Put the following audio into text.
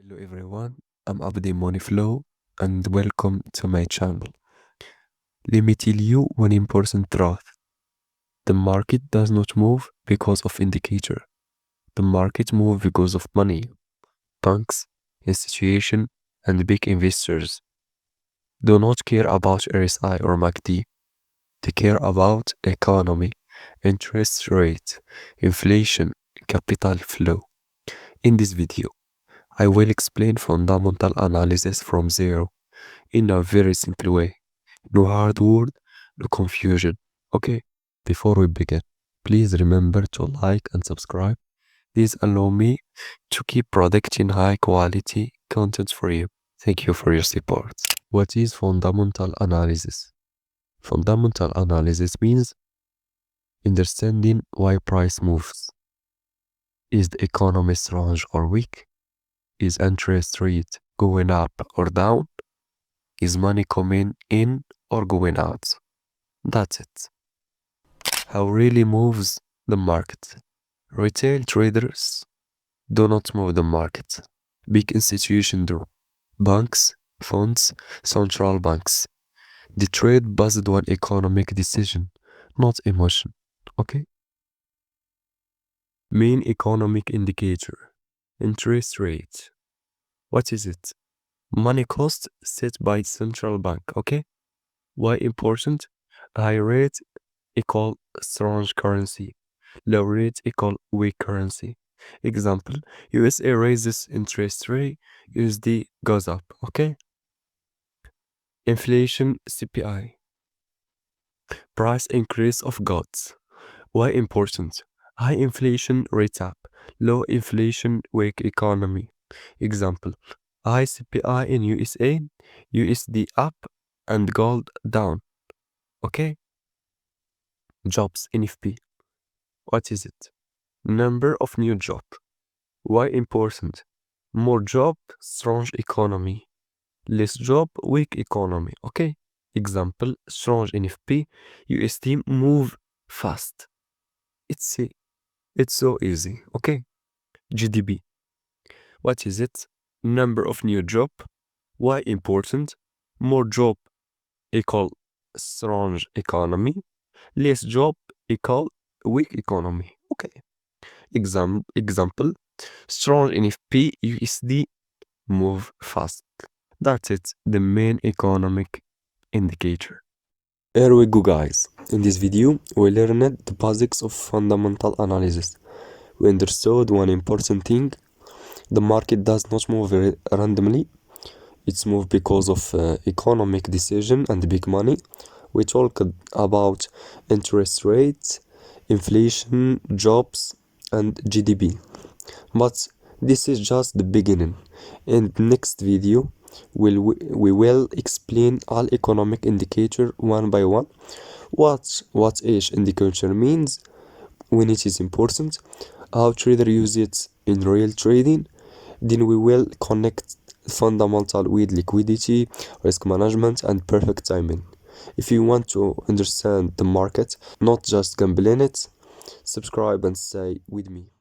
Hello everyone, I'm Abdi Moniflow and welcome to my channel. Let me tell you one important truth. The market does not move because of indicator. The market moves because of money, banks, institutions, and big investors do not care about RSI or MACD. They care about economy, interest rate, inflation, capital flow. In this video, I will explain fundamental analysis from zero in a very simple way. No hard word, no confusion. Okay, before we begin, please remember to like and subscribe. This allow me to keep producing high quality content for you. Thank you for your support. What is fundamental analysis? Fundamental analysis means understanding why price moves. Is the economy strong or weak? Is interest rate going up or down? Is money coming in or going out? That's it. How really moves the market? Retail traders do not move the market. Big institutions do. Banks, funds, central banks. They trade based on economic decision, not emotion. Okay? Main economic indicator. Interest rate. What is it? Money cost set by central bank, okay? Why important? High rate equal strong currency. Low rate equal weak currency. Example, USA raises interest rate, USD goes up, okay? Inflation CPI. Price increase of goods. Why important? High inflation rate up. Low inflation weak economy. Example, high CPI in USA, USD up and gold down. Okay? Jobs NFP. What is it? Number of new job. Why important? More job, strong economy. Less job, weak economy. Okay? Example, strong NFP, USD move fast. It's so easy. Okay? GDP. What is it? Number of new job. Why important? More job equal strong economy. Less job equal weak economy. Okay. Example, strong NFP USD move fast. That's it, the main economic indicator. Here we go, guys. In this video, we learned the basics of fundamental analysis. We understood one important thing. The market does not move randomly. It's moved because of economic decision and big money. We talked about interest rates, inflation, jobs, and GDP. But this is just the beginning. In the next video, we will explain all economic indicator one by one. What each indicator means, when it is important, how trader use it in real trading. Then we will connect fundamental with liquidity, risk management, and perfect timing. If you want to understand the market, not just gambling it, subscribe and stay with me.